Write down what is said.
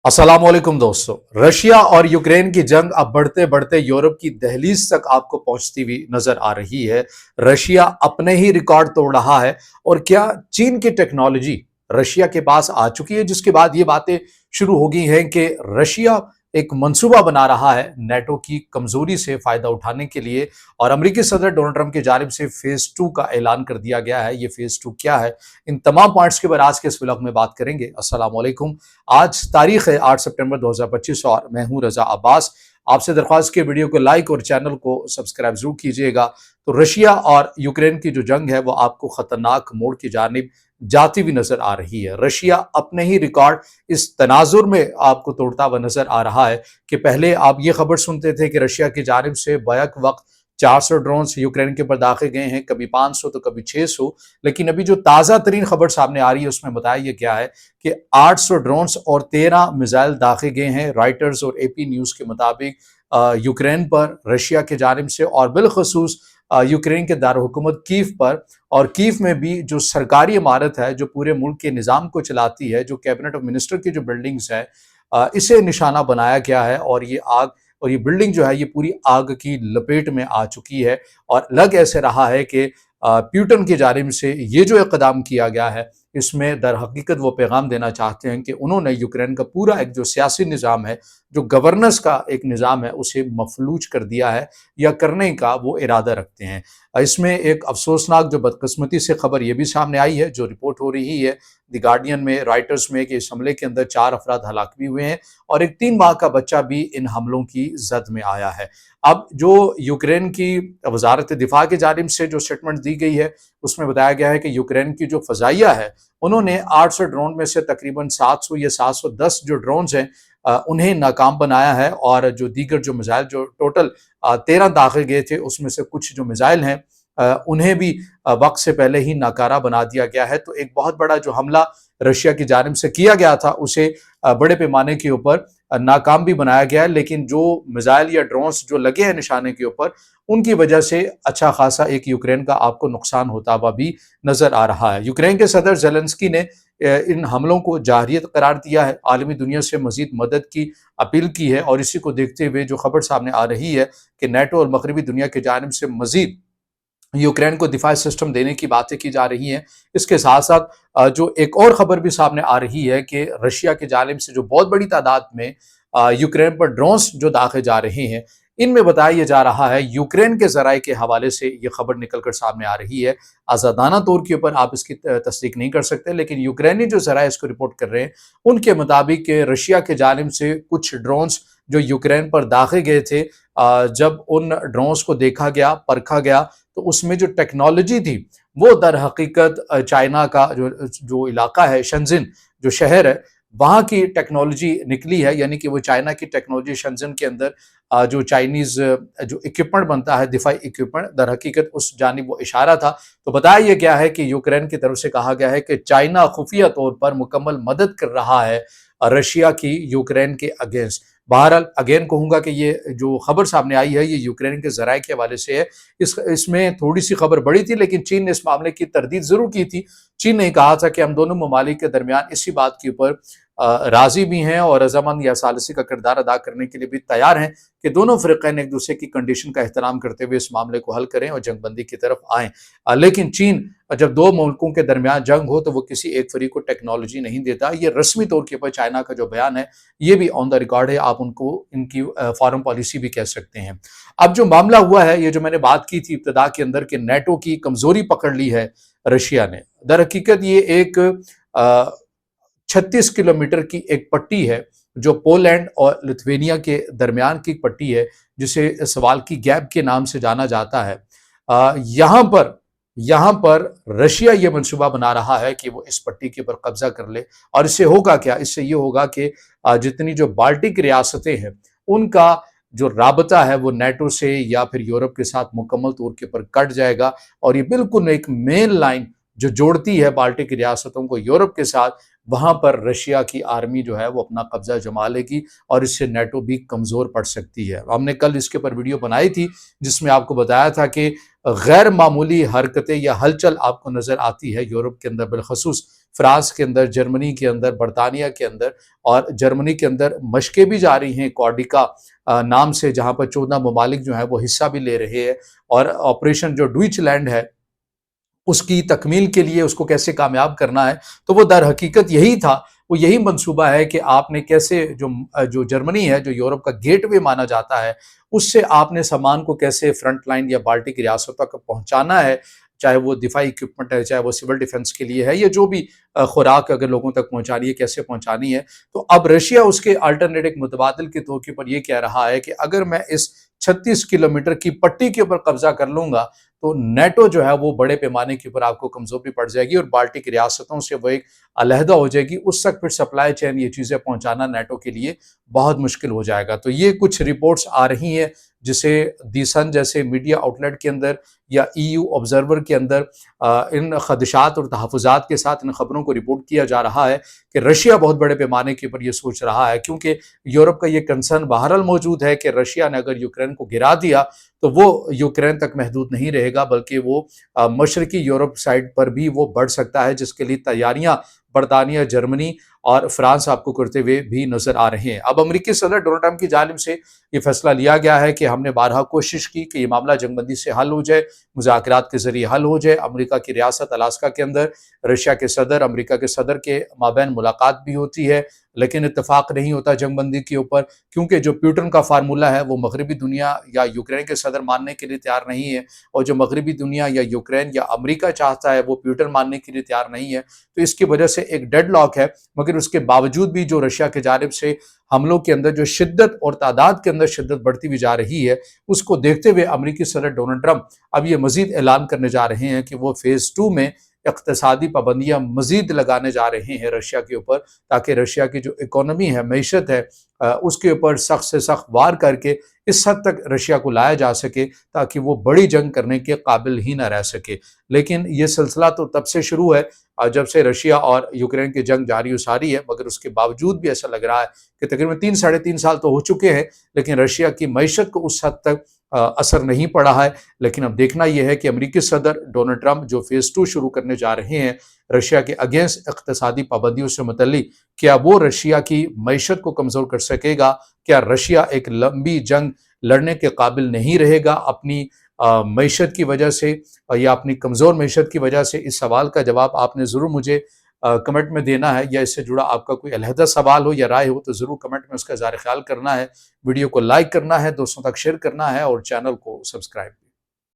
अस्सलामुअलैकुम दोस्तों। रशिया और यूक्रेन की जंग अब बढ़ते बढ़ते यूरोप की दहलीज तक आपको पहुंचती हुई नजर आ रही है। रशिया अपने ही रिकॉर्ड तोड़ रहा है। और क्या चीन की टेक्नोलॉजी रशिया के पास आ चुकी है, जिसके बाद ये बातें शुरू हो गई हैं कि रशिया एक मंसूबा बना रहा है नेटो की कमजोरी से फायदा उठाने के लिए। और अमेरिकी सदर डोनाल्ड ट्रंप की जानिब से फेज 2 का ऐलान कर दिया गया है। ये फेज 2 क्या है, इन तमाम पॉइंट्स के बारे में आज के इस व्लॉग में बात करेंगे। अस्सलाम वालेकुम। आज तारीख है 8 सितंबर 2025 और मैं हूं रजा अब्बास। आपसे दरख्वास्त की वीडियो को लाइक और चैनल को सब्सक्राइब जरूर कीजिएगा। तो रशिया और यूक्रेन की जो जंग है वो आपको खतरनाक मोड़ की जानिब जाती हुई नजर आ रही है। रशिया अपने ही रिकॉर्ड इस तनाजुर में आपको तोड़ता हुआ नजर आ रहा है कि पहले आप ये खबर सुनते थे कि रशिया की जानिब से बैक वक्त 400 ड्रोन यूक्रेन के ऊपर दागे गए हैं, कभी 500 तो कभी 600। लेकिन अभी जो ताज़ा तरीन खबर सामने आ रही है उसमें बताया यह क्या है कि 800 ड्रोन्स और 13 मिसाइल दागे गए हैं राइटर्स और एपी न्यूज़ के मुताबिक यूक्रेन पर रशिया की जानिब से, और बिलखसूस यूक्रेन के दारहुकूमत कीव पर। और कीव में भी जो सरकारी इमारत है जो पूरे मुल्क के निज़ाम को चलाती है, जो कैबिनेट ऑफ मिनिस्टर की जो बिल्डिंग्स है, इसे निशाना बनाया गया है। और ये बिल्डिंग जो है ये पूरी आग की लपेट में आ चुकी है। और लग ऐसे रहा है कि प्यूटन की जानिब से ये जो इक़दाम किया गया है इसमें दर हकीकत वो पैगाम देना चाहते हैं कि उन्होंने यूक्रेन का पूरा एक जो सियासी निज़ाम है, जो गवर्नेंस का एक निज़ाम है, उसे मफलूज कर दिया है या करने का वो इरादा रखते हैं। इसमें एक अफसोसनाक जो बदकिस्मती से खबर ये भी सामने आई है, जो रिपोर्ट हो रही है द गार्डियन में, राइटर्स में, कि इस हमले के अंदर 4 अफराद हलाक भी हुए हैं और एक 3 माह का बच्चा भी इन हमलों की जद में आया है। अब जो यूक्रेन की वजारत दिफा की जानिब से जो स्टेटमेंट दी गई है उसमें बताया गया है कि यूक्रेन की जो फजाइया है उन्होंने 800 ड्रोन में से तकरीबन 700 या 710 जो ड्रोन्स हैं उन्हें नाकाम बनाया है। और जो दीगर जो मिसाइल जो टोटल 13 दागे गए थे उसमें से कुछ जो मिसाइल हैं उन्हें भी वक्त से पहले ही नाकारा बना दिया गया है। तो एक बहुत बड़ा जो हमला रशिया की जानिब से किया गया था उसे बड़े पैमाने के ऊपर नाकाम भी बनाया गया है। लेकिन जो मिसाइल या ड्रोन्स जो लगे हैं निशाने के ऊपर, उनकी वजह से अच्छा खासा एक यूक्रेन का आपको नुकसान होता हुआ भी नजर आ रहा है। यूक्रेन के सदर ज़ेलेंस्की ने इन हमलों को जाहिरियत करार दिया है, आलमी दुनिया से मजीद मदद की अपील की है। और इसी को देखते हुए जो खबर सामने आ रही है कि नेटो और मगरबी दुनिया की जानिब से मजीद यूक्रेन को दिफाई सिस्टम देने की बातें की जा रही हैं। इसके साथ साथ जो एक और खबर भी सामने आ रही है कि रशिया की जानिब से जो बहुत बड़ी तादाद में यूक्रेन पर ड्रोन्स जो दागे जा रहे हैं, इनमें बताया जा रहा है, यूक्रेन के ज़राए के हवाले से ये खबर निकल कर सामने आ रही है। आज़ादाना तौर के ऊपर आप इसकी तस्दीक नहीं कर सकते, लेकिन यूक्रेनी जो ज़राए इसको रिपोर्ट कर रहे हैं उनके मुताबिक रशिया के जानिब से कुछ ड्रोन्स जो यूक्रेन पर दागे गए थे, जब उन ड्रोन्स को देखा गया, परखा गया, तो उसमें जो टेक्नोलॉजी थी वो दर हकीकत चाइना का जो जो इलाका है, शेंज़न जो शहर है, वहाँ की टेक्नोलॉजी निकली है। यानी कि वो चाइना की टेक्नोलॉजी शेंज़न के अंदर जो चाइनीज़ जो इक्विपमेंट बनता है, दिफाई इक्विपमेंट, दर हकीकत उस जानिब वो इशारा था। तो बताया ये गया है कि यूक्रेन की तरफ से कहा गया है कि चाइना खुफिया तौर पर मुकम्मल मदद कर रहा है रशिया की यूक्रेन के अगेंस्ट। बहरहाल अगेन कहूँगा कि ये जो खबर सामने आई है ये यूक्रेन के ज़राए के हवाले से है। इसमें थोड़ी सी खबर बड़ी थी, लेकिन चीन ने इस मामले की तरदीद ज़रूर की थी। चीन ने कहा था कि हम दोनों ममालिक के दरमियान इसी बात के ऊपर राज़ी भी हैं और रज़ामंद या सालसी का किरदार अदा करने के लिए भी तैयार हैं कि दोनों फ़िरक़ैन एक दूसरे की कंडीशन का एहतराम करते हुए इस मामले को हल करें और जंगबंदी की तरफ आएँ। लेकिन चीन जब दो मुल्कों के दरमियान जंग हो तो वो किसी एक फरीक को टेक्नोलॉजी नहीं देता। ये रस्मी तौर के ऊपर चाइना का जो बयान है ये भी ऑन द रिकॉर्ड है, आप उनको इनकी फॉरेन पॉलिसी भी कह सकते हैं। अब जो मामला हुआ है, ये जो मैंने बात की थी इब्तिदा के अंदर कि नेटो की कमज़ोरी पकड़ ली है रशिया ने, दर हकीकत ये एक 36 किलोमीटर की एक पट्टी है जो पोलैंड और लिथुआनिया के दरमियान की पट्टी है, जिसे सवाल की गैप के नाम से जाना जाता है। यहाँ पर रशिया ये मंसूबा बना रहा है कि वो इस पट्टी के ऊपर कब्जा कर ले। और इससे होगा क्या, इससे ये होगा कि जितनी जो बाल्टिक रियासतें हैं उनका जो राबता है वो नेटो से या फिर यूरोप के साथ मुकम्मल तौर के ऊपर कट जाएगा और ये बिल्कुल एक मेन लाइन جو جوڑتی ہے بالٹک ریاستوں کو یورپ کے ساتھ، وہاں پر رشیا کی آرمی جو ہے وہ اپنا قبضہ جما لے گی اور اس سے نیٹو بھی کمزور پڑ سکتی ہے۔ ہم نے کل اس کے اوپر ویڈیو بنائی تھی جس میں آپ کو بتایا تھا کہ غیر معمولی حرکتیں یا ہلچل آپ کو نظر آتی ہے یورپ کے اندر، بالخصوص فرانس کے اندر، جرمنی کے اندر، برطانیہ کے اندر، اور جرمنی کے اندر مشقیں بھی جاری ہیں کوارڈیکا نام سے، جہاں پر 14 ممالک جو ہیں وہ حصہ بھی لے رہے ہیں، اور آپریشن جو ڈوئچ لینڈ ہے اس کی تکمیل کے لیے اس کو کیسے کامیاب کرنا ہے، تو وہ در حقیقت یہی تھا، وہ یہی منصوبہ ہے کہ آپ نے کیسے جو جرمنی ہے جو یورپ کا گیٹ وے مانا جاتا ہے، اس سے آپ نے سامان کو کیسے فرنٹ لائن یا بالٹک ریاستوں تک پہنچانا ہے، چاہے وہ دفاعی اکوپمنٹ ہے، چاہے وہ سول ڈیفنس کے لیے ہے، یا جو بھی خوراک اگر لوگوں تک پہنچانی ہے کیسے پہنچانی ہے۔ تو اب رشیا اس کے الٹرنیٹو متبادل کے طور پر یہ کہہ رہا ہے کہ اگر میں اس 36 کلومیٹر کی پٹی کے اوپر قبضہ کر لوں گا تو نیٹو جو ہے وہ بڑے پیمانے کے اوپر آپ کو کمزوری پڑ جائے گی، اور بالٹک ریاستوں سے وہ ایک علیحدہ ہو جائے گی، اس تک پھر سپلائی چین یہ چیزیں پہنچانا نیٹو کے لیے بہت مشکل ہو جائے گا۔ تو یہ کچھ رپورٹس آ رہی ہیں جسے دی سن جیسے میڈیا آؤٹ لیٹ کے اندر یا EU آبزرور کے اندر ان خدشات اور تحفظات کے ساتھ ان خبروں کو رپورٹ کیا جا رہا ہے کہ رشیا بہت بڑے پیمانے کے اوپر یہ سوچ رہا ہے، کیونکہ یورپ کا یہ کنسرن بہرحال موجود ہے کہ رشیا نے اگر یوکرین کو گرا دیا تو وہ یوکرین تک محدود نہیں رہے گا، بلکہ وہ مشرقی یورپ سائڈ پر بھی وہ بڑھ سکتا ہے، جس کے لیے تیاریاں برطانیہ، جرمنی اور فرانس آپ کو کرتے ہوئے بھی نظر آ رہے ہیں۔ اب امریکی صدر ڈونلڈ ٹرمپ کی جانب سے یہ فیصلہ لیا گیا ہے کہ ہم نے بارہا کوشش کی کہ یہ معاملہ جنگ بندی سے حل ہو جائے، مذاکرات کے ذریعے حل ہو جائے۔ امریکہ کی ریاست الاسکا کے اندر رشیا کے صدر، امریکہ کے صدر کے مابین ملاقات بھی ہوتی ہے، لیکن اتفاق نہیں ہوتا جنگ بندی کے اوپر، کیونکہ جو پیوٹن کا فارمولہ ہے وہ مغربی دنیا یا یوکرین کے صدر ماننے کے لیے تیار نہیں ہے، اور جو مغربی دنیا یا یوکرین یا امریکہ چاہتا ہے وہ پیوٹن ماننے کے لیے تیار نہیں ہے۔ تو اس کی وجہ سے ایک ڈیڈ لاک ہے، مگر اس کے باوجود بھی جو رشیا کی جانب سے حملوں کے اندر جو شدت اور تعداد کے اندر شدت بڑھتی ہوئی جا رہی ہے، اس کو دیکھتے ہوئے امریکی صدر ڈونلڈ ٹرمپ اب یہ مزید اعلان کرنے جا رہے ہیں کہ وہ فیز 2 میں اقتصادی پابندیاں مزید لگانے جا رہے ہیں رشیا کے اوپر، تاکہ رشیا کی جو اکانومی ہے، معیشت ہے، اس کے اوپر سخت سے سخت وار کر کے اس حد تک رشیا کو لایا جا سکے تاکہ وہ بڑی جنگ کرنے کے قابل ہی نہ رہ سکے۔ لیکن یہ سلسلہ تو تب سے شروع ہے جب سے رشیا اور یوکرین کی جنگ جاری و ساری ہے، مگر اس کے باوجود بھی ایسا لگ رہا ہے کہ تقریباً 3 ساڑھے 3 سال تو ہو چکے ہیں، لیکن رشیا کی معیشت کو اس حد تک اثر نہیں پڑا ہے۔ لیکن اب دیکھنا یہ ہے کہ امریکی صدر ڈونلڈ ٹرمپ جو فیز 2 شروع کرنے جا رہے ہیں رشیا کے اگینسٹ اقتصادی پابندیوں سے متعلق، کیا وہ رشیا کی معیشت کو کمزور کر سکے گا؟ کیا رشیا ایک لمبی جنگ لڑنے کے قابل نہیں رہے گا اپنی معیشت کی وجہ سے یا اپنی کمزور معیشت کی وجہ سے؟ اس سوال کا جواب آپ نے ضرور مجھے کمنٹ میں دینا ہے، یا اس سے جڑا آپ کا کوئی علیحدہ سوال ہو یا رائے ہو تو ضرور کمنٹ میں اس کا اظہار خیال کرنا ہے۔ ویڈیو کو لائک کرنا ہے، دوستوں تک شیئر کرنا ہے، اور چینل کو سبسکرائب